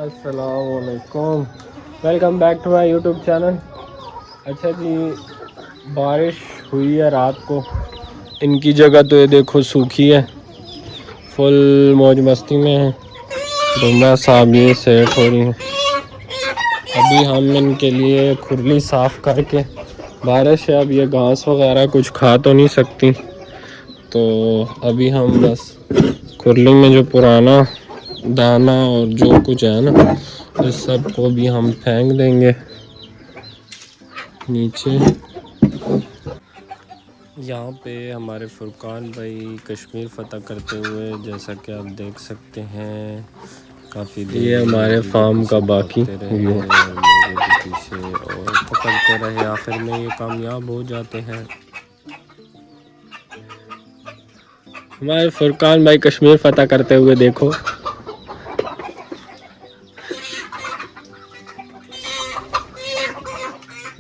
अस्सलामुअलैकुम, welcome back to my YouTube channel. अच्छा जी, बारिश हुई है रात को। इनकी जगह तो ये देखो सूखी है, फुल मौज मस्ती में है। दुम्बा साहब ये सेट हो रही हैं। अभी हम इनके लिए खुरली साफ़ करके, बारिश है अब ये घास वगैरह कुछ खा तो नहीं सकती, तो अभी हम बस खुरली में जो पुराना दाना और जो कुछ है ना, इस सब को भी हम फेंक देंगे नीचे। यहाँ पे हमारे फुरकान भाई कश्मीर फ़तह करते हुए, जैसा कि आप देख सकते हैं, काफ़ी देर ये हमारे फार्म का बाकी व्यू और मेरे भी पीछे और पकड़ते रहे। आखिर में ये कामयाब हो जाते हैं। हमारे फुरकान भाई कश्मीर फ़तह करते हुए देखो।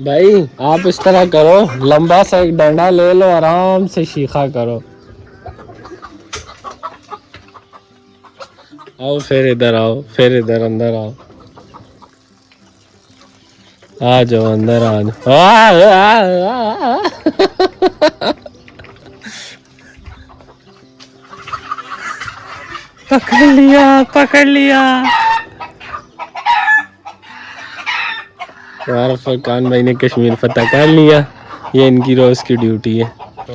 भाई आप इस तरह करो, लंबा सा एक डंडा ले लो, आराम से शीखा करो। आओ फिर इधर आओ, फिर इधर अंदर आओ, आ जाओ अंदर आ जाओ। पकड़ लिया, पकड़ लिया। हमारा फुरकान भाई ने कश्मीर फ़तह कर लिया। ये इनकी रोज़ की ड्यूटी है। तो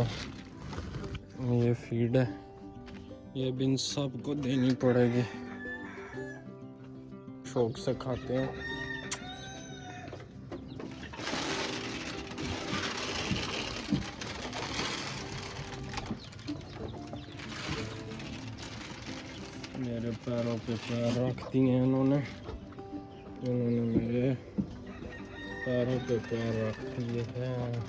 ये फीड है, ये भी इन सबको देनी पड़ेगी। शौक से खाते हैं। मेरे पैरों पे पैर रख दिए हैं इन्होंने मेरे पैरों पे पैर रख दिए हैं।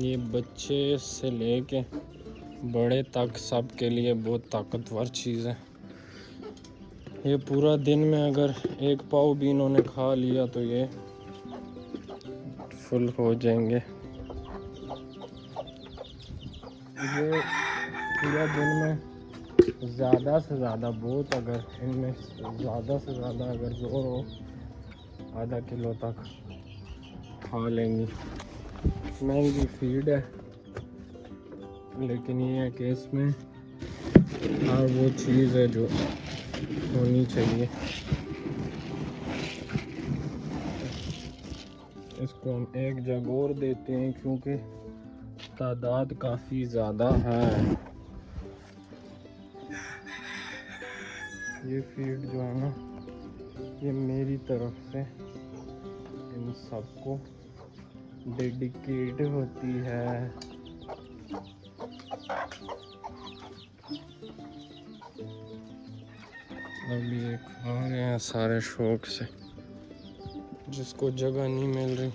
ये बच्चे से लेके बड़े तक सब के लिए बहुत ताकतवर चीज़ है। ये पूरा दिन में अगर एक पाव भी इन्होंने खा लिया तो ये फुल हो जाएंगे। ये पूरा दिन में ज़्यादा से ज़्यादा, बहुत अगर इनमें ज़्यादा से ज़्यादा अगर जोर हो, आधा किलो तक खा लेंगी। महंगी फीड है, लेकिन ये है कि इसमें हर वो चीज़ है जो होनी चाहिए। इसको हम एक जग और देते हैं क्योंकि तादाद काफ़ी ज़्यादा है। ये फीड जो है ना, ये मेरी तरफ से इन सबको डेडिकेट होती है। अभी ये खा रहे हैं सारे शौक से। जिसको जगह नहीं मिल रही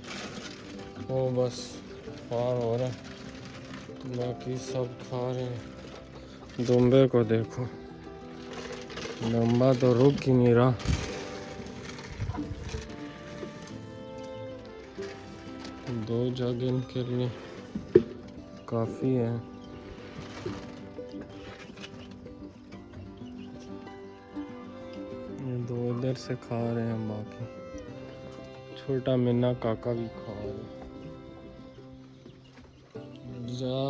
वो बस पार हो रहा है, बाकी सब खा रहे हैं। दुम्बे को देखो, लंबा तो रुक ही नहीं रहा। दो जग इनके लिए काफ़ी है। दो इधर से खा रहे हैं, बाकी छोटा मिन्ना काका भी खा रहे हैं। जा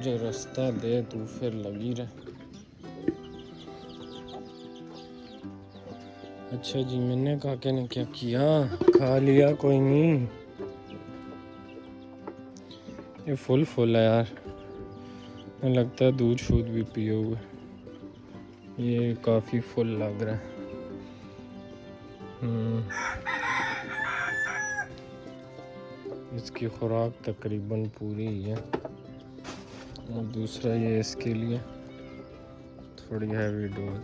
जो रास्ता दे तू फिर लगी रहे। अच्छा जी, मिन्ने काके ने क्या किया? खा लिया, कोई नहीं। ये फुल है यार, लगता है दूध शूध भी पिए हुए। ये काफ़ी फुल लग रहा है। इसकी खुराक तकरीबन पूरी ही है। और दूसरा ये इसके लिए थोड़ी हैवी डोज।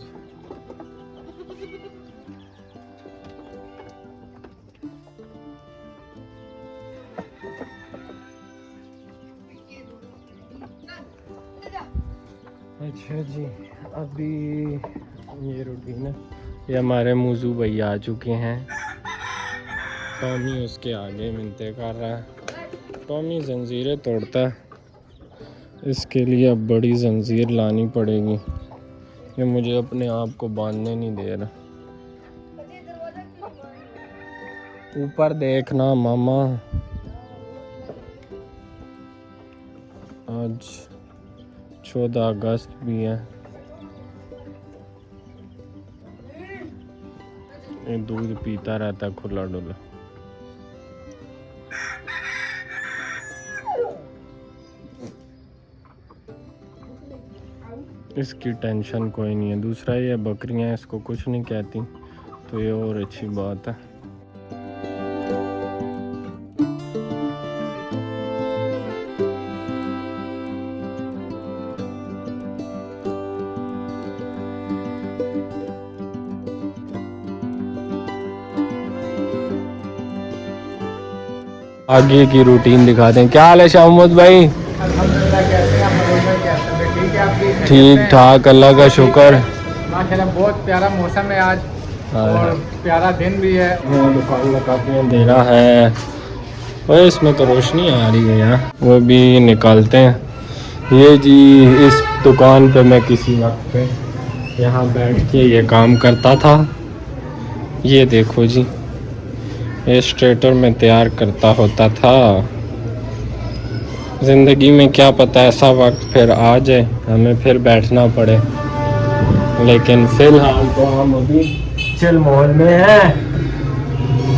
अच्छा जी, अभी ये रूटीन है। ये हमारे मौजू भैया आ चुके हैं। टॉमी उसके आगे मिन्नतें कर रहा है। टॉमी जंजीरें तोड़ता है, इसके लिए अब बड़ी जंजीर लानी पड़ेगी, ये मुझे अपने आप को बांधने नहीं दे रहा। ऊपर देखना मामा, आज 14 अगस्त भी है। ये दूध पीता रहता है खुला डुला। इसकी टेंशन कोई नहीं है। दूसरा ये बकरियां इसको कुछ नहीं कहती, तो ये और अच्छी बात है। आगे की रूटीन दिखाते हैं। क्या हाल है शाहमुद भाई? ठीक ठाक, अल्लाह का शुक्र। माशाल्लाह बहुत प्यारा मौसम है आज और प्यारा दिन भी है। दुकान में काफ़ी अंधेरा है और इसमें तो रोशनी आ रही है यार, वो भी निकालते हैं। ये जी इस दुकान पे मैं किसी वक्त पे यहाँ बैठ के ये काम करता था। ये देखो जी, ये स्ट्रेटर में तैयार करता होता था। ज़िंदगी में क्या पता ऐसा वक्त फिर आ जाए हमें फिर बैठना पड़े, लेकिन फ़िलहाल तो हम अभी चिल माहौल में हैं।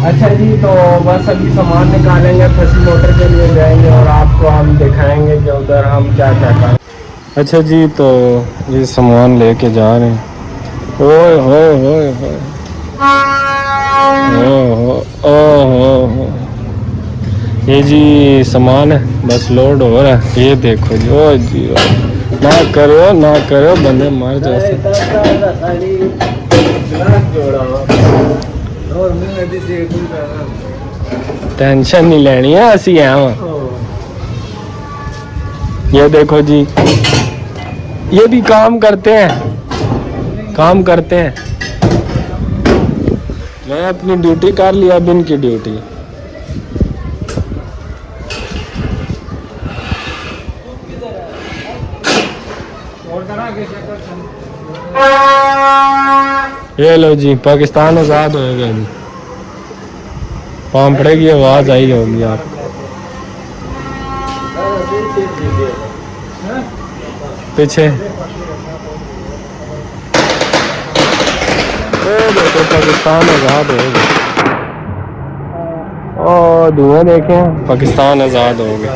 अच्छा जी, तो बस अभी सामान निकालेंगे, फसी मोटर के लिए जाएंगे और आपको हम दिखाएंगे कि उधर हम क्या क्या करें। अच्छा जी, तो ये सामान लेके जा रहे हैं। ओए होए होए होए, ओहो, ये जी सामान है, बस लोड हो रहा है। ये देखो जी, ओ जी ओ। ना करो बंदे मर जैसे। टेंशन नहीं लेनी है, असी हैं वहाँ। ये देखो जी, ये भी काम करते हैं। मैं अपनी ड्यूटी कर लिया, अब इनकी ड्यूटी। ये लो जी, पाकिस्तान आज़ाद होएगा जी। पांपड़े की आवाज़ आई होगी आपको पीछे। देखो पाकिस्तान आज़ाद होएगा। और धुआं देखें, पाकिस्तान आज़ाद हो गया।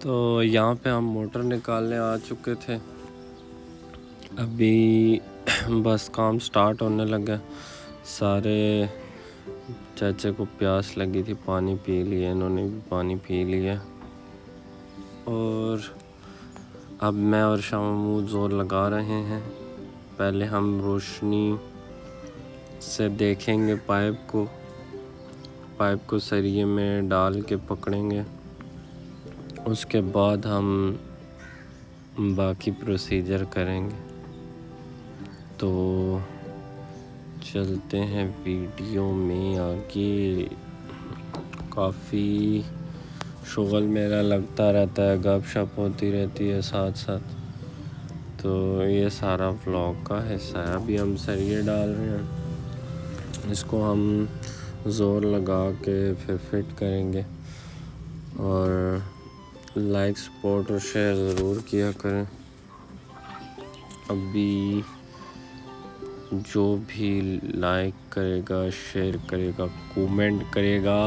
तो यहाँ पे हम मोटर निकालने आ चुके थे, अभी बस काम स्टार्ट होने लगा। सारे चाचे को प्यास लगी थी, पानी पी लिया, इन्होंने भी पानी पी लिया। और अब मैं और शामू जोर लगा रहे हैं। पहले हम रोशनी से देखेंगे पाइप को सरिये में डाल के पकड़ेंगे, उसके बाद हम बाकी प्रोसीजर करेंगे। तो चलते हैं वीडियो में आगे। काफ़ी शुगल मेरा लगता रहता है, गपशप होती रहती है साथ साथ, तो ये सारा व्लॉग का हिस्सा है। अभी हम सरिये डाल रहे हैं, इसको हम ज़ोर लगा के फिर फिट करेंगे। और लाइक सपोर्ट और शेयर ज़रूर किया करें। अभी जो भी लाइक करेगा, शेयर करेगा, कमेंट करेगा,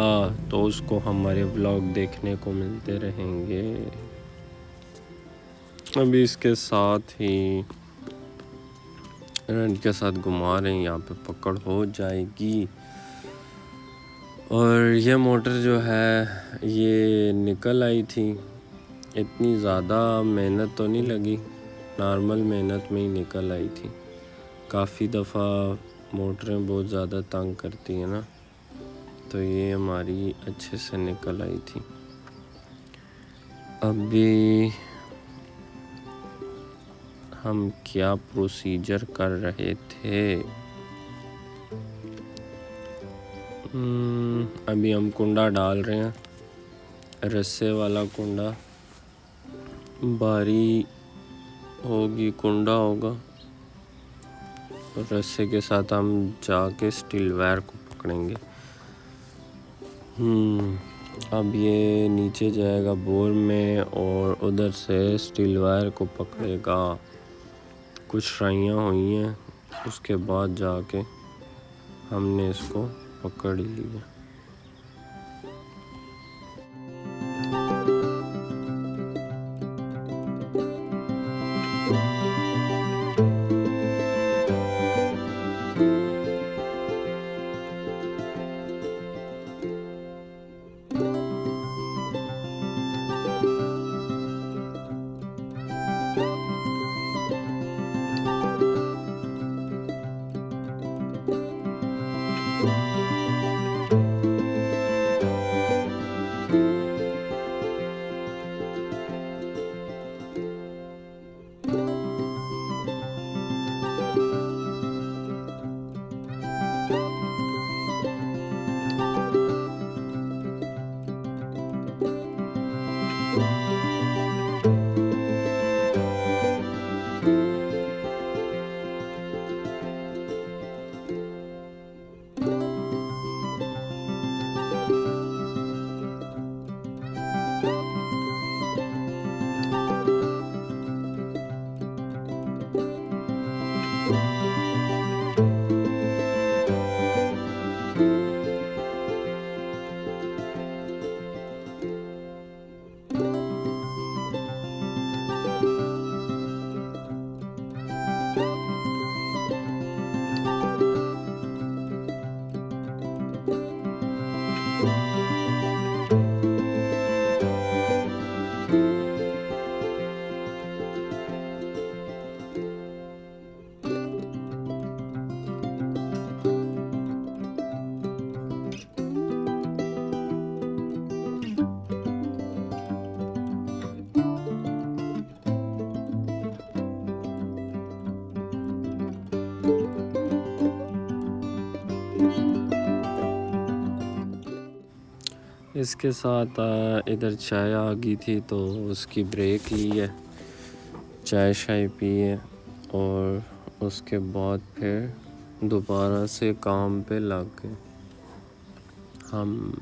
तो उसको हमारे व्लॉग देखने को मिलते रहेंगे। अभी इसके साथ ही इनके साथ घुमा रहे हैं, यहाँ पे पकड़ हो जाएगी। और ये मोटर जो है ये निकल आई थी, इतनी ज़्यादा मेहनत तो नहीं लगी, नॉर्मल मेहनत में ही निकल आई थी। काफ़ी दफ़ा मोटरें बहुत ज़्यादा तंग करती हैं ना, तो ये हमारी अच्छे से निकल आई थी। अभी हम क्या प्रोसीजर कर रहे थे। अभी हम कुंडा डाल रहे हैं, रस्से वाला कुंडा। बारी होगी, कुंडा होगा, रस्से के साथ हम जाके स्टील वायर को पकड़ेंगे। अब ये नीचे जाएगा बोर में और उधर से स्टील वायर को पकड़ेगा। कुछ ट्राइयाँ हुई हैं, उसके बाद जाके हमने इसको पकड़ लिया। इसके साथ इधर चाय आ गई थी तो उसकी ब्रेक ली है, चाय शाय पी है और उसके बाद फिर दोबारा से काम पे लग गए हम।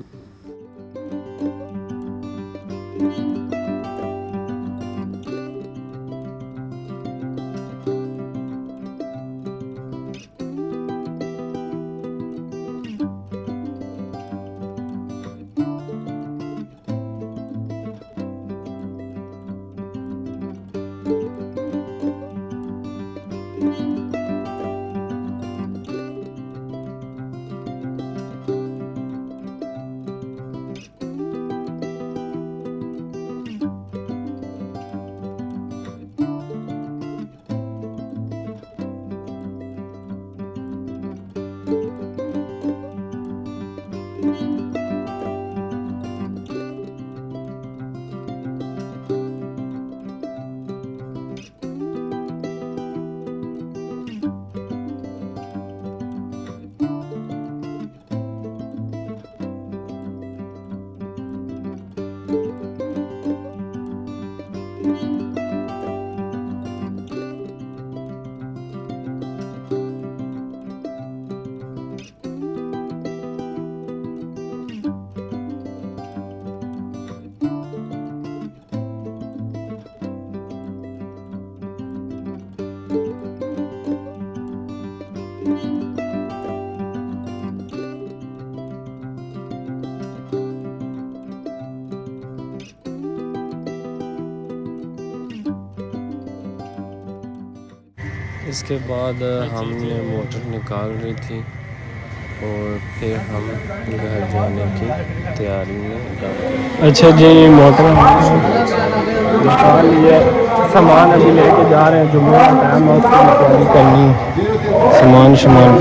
इसके बाद हमने मोटर निकाल रही थी और फिर हम घर जाने की तैयारी में लगे। अच्छा जी, मोटर निकाल लिया, सामान अभी लेके जा रहे हैं, जुम्मे का टाइम है, उसकी तैयारी करनी है। सामान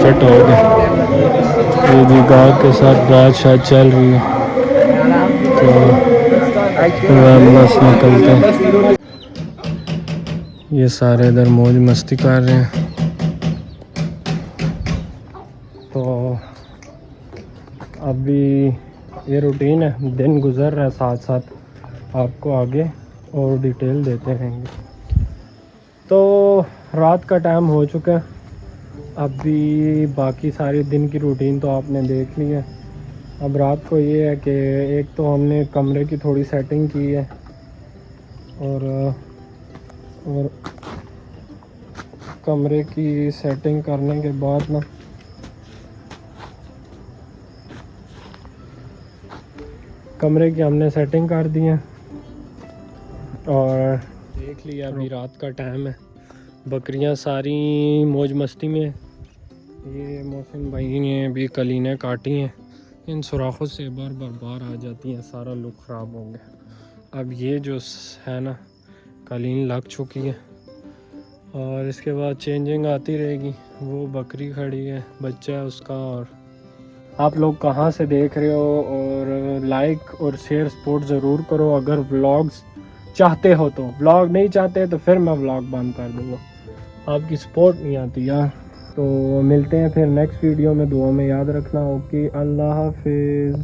फिट हो गया, ये भी गाँव के साथ बात शायद चल रही है तो बस निकलते हैं। ये सारे इधर मौज मस्ती कर रहे हैं। तो अभी ये रूटीन है, दिन गुजर रहा है, साथ साथ आपको आगे और डिटेल देते रहेंगे। तो रात का टाइम हो चुका है, अभी बाकी सारी दिन की रूटीन तो आपने देख ली है। अब रात को ये है कि एक तो हमने कमरे की थोड़ी सेटिंग की है और कमरे की सेटिंग करने के बाद ना कमरे की हमने सेटिंग कर दी है और देख लिया अभी रात का टाइम है। बकरियां सारी मौज मस्ती में। ये मोहसिन भाई ने भी कलीनें काटी हैं, इन सुराखों से बार बार बाहर आ जाती हैं, सारा लुक ख़राब हो गया। अब ये जो है ना कालीन लग चुकी है और इसके बाद चेंजिंग आती रहेगी। वो बकरी खड़ी है, बच्चा है उसका। और आप लोग कहाँ से देख रहे हो और लाइक और शेयर सपोर्ट ज़रूर करो अगर व्लॉग्स चाहते हो तो। व्लॉग नहीं चाहते तो फिर मैं व्लॉग बंद कर दूँगा, आपकी सपोर्ट नहीं आती यार। तो मिलते हैं फिर नेक्स्ट वीडियो में, दुआ में याद रखना। ओके, अल्लाह हाफिज़।